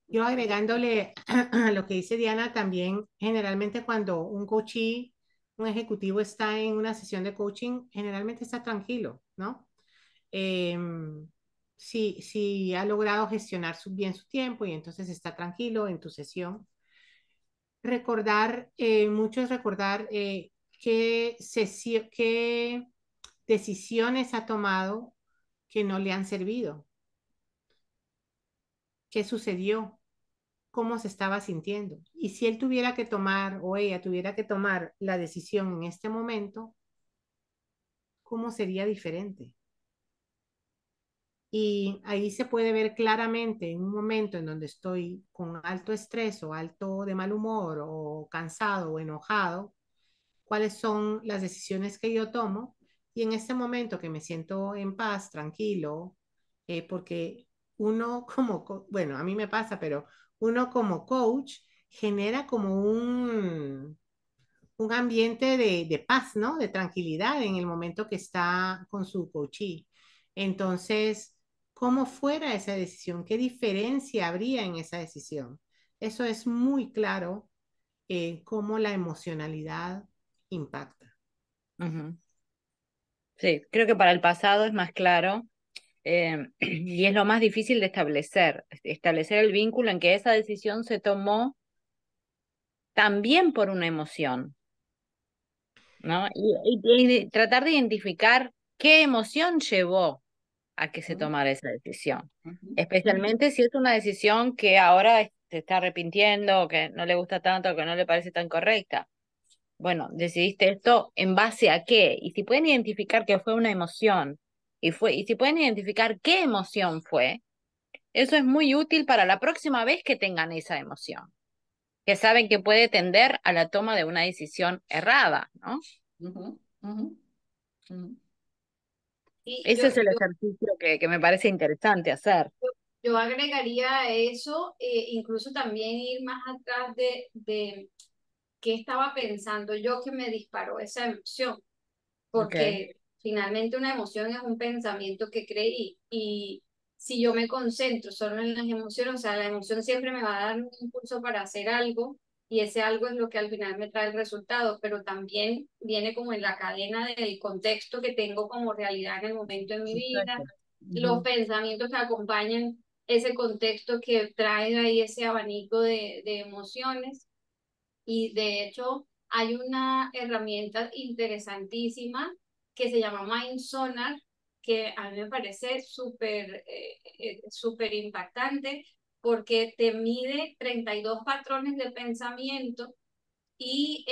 Yo agregándole a lo que dice Diana, también generalmente cuando un coachee, un ejecutivo está en una sesión de coaching, generalmente está tranquilo, ¿no? Si ha logrado gestionar bien su tiempo y entonces está tranquilo en tu sesión. Recordar, mucho es recordar qué decisiones ha tomado que no le han servido, qué sucedió, cómo se estaba sintiendo. Y si él tuviera que tomar o ella tuviera que tomar la decisión en este momento, ¿cómo sería diferente? Y ahí se puede ver claramente en un momento en donde estoy con alto estrés o alto de mal humor o cansado o enojado, cuáles son las decisiones que yo tomo. Y en este momento que me siento en paz, tranquilo, porque uno bueno, a mí me pasa, pero uno como coach genera como un ambiente de paz, ¿no? De tranquilidad en el momento que está con su coachee. Entonces, ¿cómo fuera esa decisión? ¿Qué diferencia habría en esa decisión? Eso es muy claro, cómo la emocionalidad impacta. Ujú. Sí, creo que para el pasado es más claro, y es lo más difícil de establecer el vínculo en que esa decisión se tomó también por una emoción, ¿no? Y tratar de identificar qué emoción llevó a que se Ujú, tomara esa decisión, ujú. especialmente si es una decisión que ahora se está arrepintiendo, o que no le gusta tanto, o que no le parece tan correcta. Bueno, decidiste esto en base a qué, y si pueden identificar que fue una emoción, y si pueden identificar qué emoción fue, eso es muy útil para la próxima vez que tengan esa emoción, que saben que puede tender a la toma de una decisión errada, ¿no? Ujú. Ujú, ujú. Y Ese es el ejercicio que me parece interesante hacer. yo agregaría a eso, incluso también ir más atrás de qué estaba pensando yo que me disparó esa emoción, Okay. porque finalmente una emoción es un pensamiento que creí y si yo me concentro solo en las emociones, o sea, la emoción siempre me va a dar un impulso para hacer algo y ese algo es lo que al final me trae el resultado, pero también viene como en la cadena del contexto que tengo como realidad en el momento de mi vida, Exacto. los Ujú. pensamientos que acompañan ese contexto que trae ahí ese abanico de emociones y de hecho, hay una herramienta interesantísima que se llama Mind Sonar, que a mí me parece súper impactante porque te mide 32 patrones de pensamiento y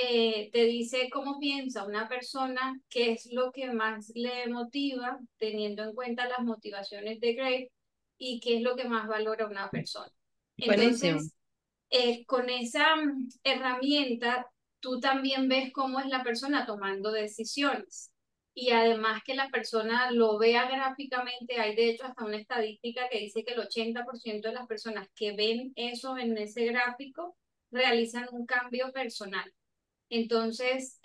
te dice cómo piensa una persona, qué es lo que más le motiva, teniendo en cuenta las motivaciones de Gray y qué es lo que más valora una persona. Buenísimo. Entonces, con esa herramienta, tú también ves cómo es la persona tomando decisiones. Y además que la persona lo vea gráficamente, hay de hecho hasta una estadística que dice que el 80% de las personas que ven eso en ese gráfico realizan un cambio personal. Entonces,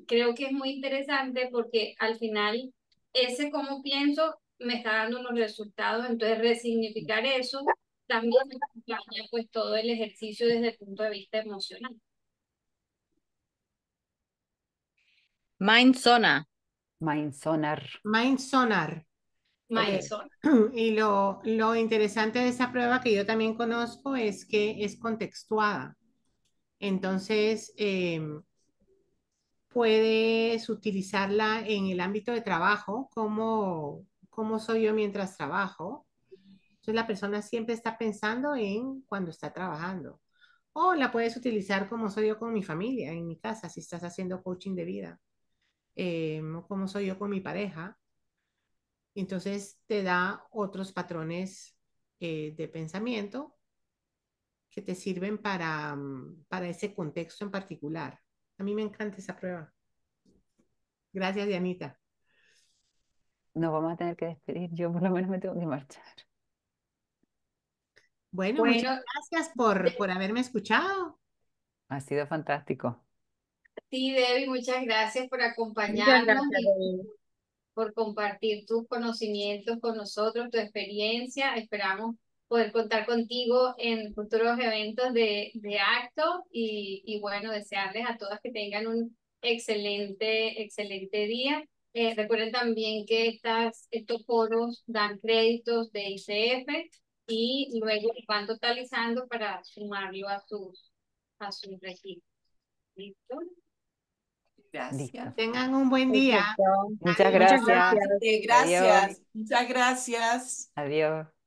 creo que es muy interesante porque al final ese cómo pienso me está dando unos resultados, entonces resignificar eso también me acompaña pues todo el ejercicio desde el punto de vista emocional. Mind Zona. Mind Sonar. Mind Sonar. Eh, Mindson. y lo interesante de esa prueba que yo también conozco es que es contextuada. Entonces, puedes utilizarla en el ámbito de trabajo, como soy yo mientras trabajo. Entonces, la persona siempre está pensando en cuando está trabajando. O la puedes utilizar como soy yo con mi familia, en mi casa, si estás haciendo coaching de vida. O como soy yo con mi pareja. Entonces, te da otros patrones de pensamiento que te sirven para ese contexto en particular. A mí me encanta esa prueba. Gracias, Dianita. Nos vamos a tener que despedir. Yo por lo menos me tengo que marchar. Bueno, muchas Bueno, gracias por haberme escuchado. Ha sido fantástico. sí, Debbie, muchas gracias por Muchas acompañarnos gracias, y Debbie. por compartir tus conocimientos con nosotros, tu experiencia. Esperamos poder contar contigo en futuros eventos de acto y bueno, desearles a todas que tengan un excelente día. Recuerden también que estos foros dan créditos de ICF y luego van totalizando para sumarlo a sus registros. ¿Listo? Listo. Gracias. Tengan un buen día. Perfecto. Muchas Adiós. Muchas gracias. gracias. Adiós. Gracias. Muchas gracias. Adiós.